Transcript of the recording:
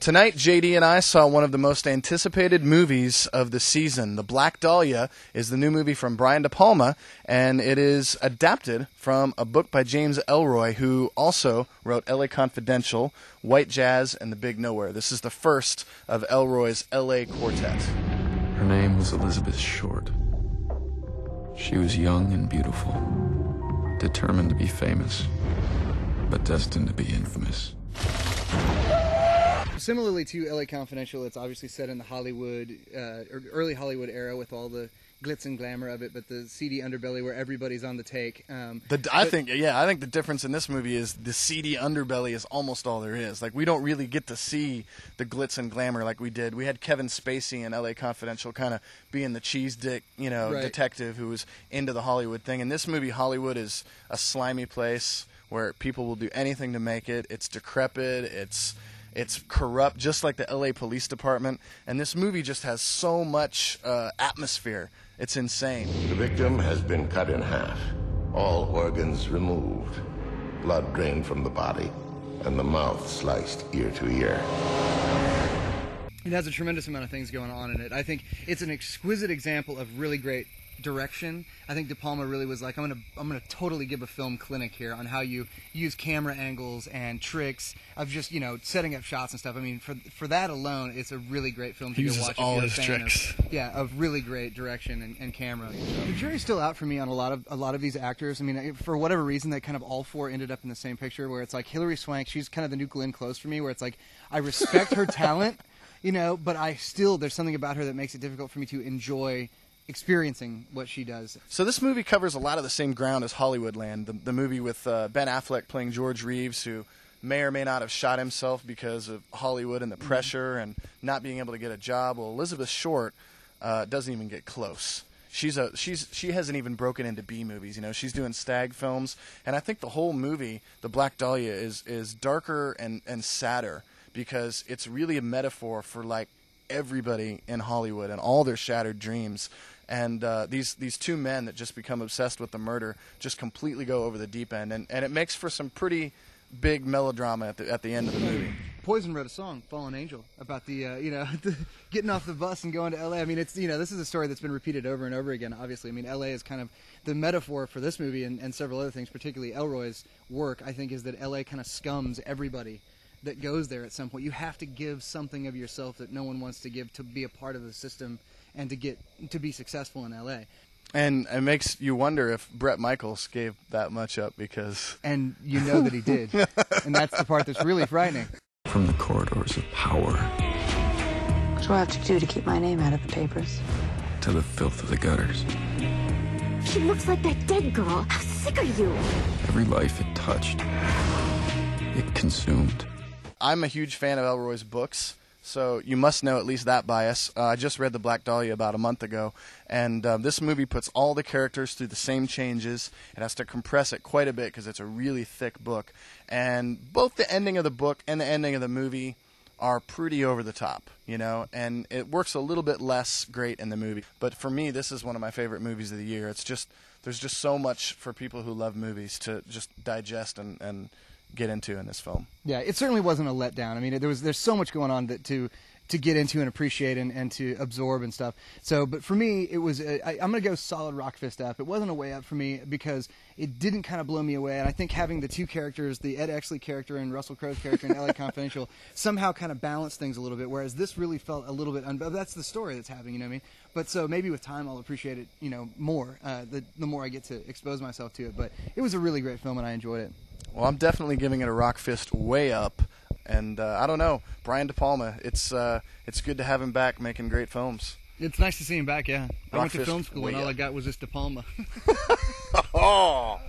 Tonight, JD and I saw one of the most anticipated movies of the season. The Black Dahlia is the new movie from Brian De Palma, and it is adapted from a book by James Ellroy, who also wrote L.A. Confidential, White Jazz, and The Big Nowhere. This is the first of Ellroy's L.A. quartet. Her name was Elizabeth Short. She was young and beautiful, determined to be famous, but destined to be infamous. Similarly to L.A. Confidential, it's obviously set in the Hollywood, or early Hollywood era with all the glitz and glamour of it, but the seedy underbelly where everybody's on the take. I think the difference in this movie is the seedy underbelly is almost all there is. Like, we don't really get to see the glitz and glamour like we did. We had Kevin Spacey in L.A. Confidential kind of being the cheese dick, Right. detective who was into the Hollywood thing. In this movie, Hollywood is a slimy place where people will do anything to make it. It's decrepit. It's corrupt, just like the L.A. Police Department. And this movie just has so much atmosphere. It's insane. The victim has been cut in half, all organs removed, blood drained from the body, and the mouth sliced ear to ear. It has a tremendous amount of things going on in it. I think it's an exquisite example of really great direction. I think De Palma really was like, I'm gonna totally give a film clinic here on how you use camera angles and tricks of just setting up shots and stuff. I mean, for that alone, it's a really great film to go watch. All his tricks. Of really great direction and camera. The jury's still out for me on a lot of these actors. I mean, for whatever reason, they kind of all four ended up in the same picture. Where it's like Hilary Swank, she's kind of the new Glenn Close for me. Where it's like I respect her talent, but there's something about her that makes it difficult for me to enjoy experiencing what she does. So this movie covers a lot of the same ground as Hollywoodland. The movie with Ben Affleck playing George Reeves, who may or may not have shot himself because of Hollywood and the pressure and not being able to get a job. Well, Elizabeth Short doesn't even get close. She hasn't even broken into B movies. She's doing stag films, and I think the whole movie, The Black Dahlia, is darker and sadder because it's really a metaphor for like everybody in Hollywood and all their shattered dreams. And these two men that just become obsessed with the murder just completely go over the deep end, and it makes for some pretty big melodrama at the end of the movie. Poison wrote a song, "Fallen Angel," about the getting off the bus and going to L.A. I mean, it's this is a story that's been repeated over and over again. Obviously, I mean, L.A. is kind of the metaphor for this movie and several other things, particularly Ellroy's work. I think is that L.A. kind of scums everybody that goes there at some point. You have to give something of yourself that no one wants to give to be a part of the system and to be successful in LA. And it makes you wonder if Bret Michaels gave that much up because... And you know that he did. And that's the part that's really frightening. From the corridors of power... What do I have to do to keep my name out of the papers? To the filth of the gutters. She looks like that dead girl. How sick are you? Every life it touched, it consumed. I'm a huge fan of Ellroy's books, so you must know at least that bias. I just read The Black Dahlia about a month ago, and this movie puts all the characters through the same changes. It has to compress it quite a bit because it's a really thick book. And both the ending of the book and the ending of the movie are pretty over the top, and it works a little bit less great in the movie. But for me, this is one of my favorite movies of the year. There's just so much for people who love movies to just digest and get into in this film. Yeah, it certainly wasn't a letdown. I mean, there's so much going on to get into and appreciate and to absorb and stuff. So, but for me, it was I'm going to go solid rock fist up. It wasn't a way up for me because it didn't kind of blow me away. And I think having the two characters, the Ed Exley character and Russell Crowe's character in L.A. Confidential, somehow kind of balanced things a little bit. Whereas this really felt a little bit that's the story that's happening. You know what I mean? But so maybe with time I'll appreciate it, more. The more I get to expose myself to it. But it was a really great film and I enjoyed it. Well, I'm definitely giving it a rock fist way up, and I don't know, Brian De Palma. It's good to have him back making great films. It's nice to see him back. Yeah, I went to film school and all I got was this De Palma. Oh.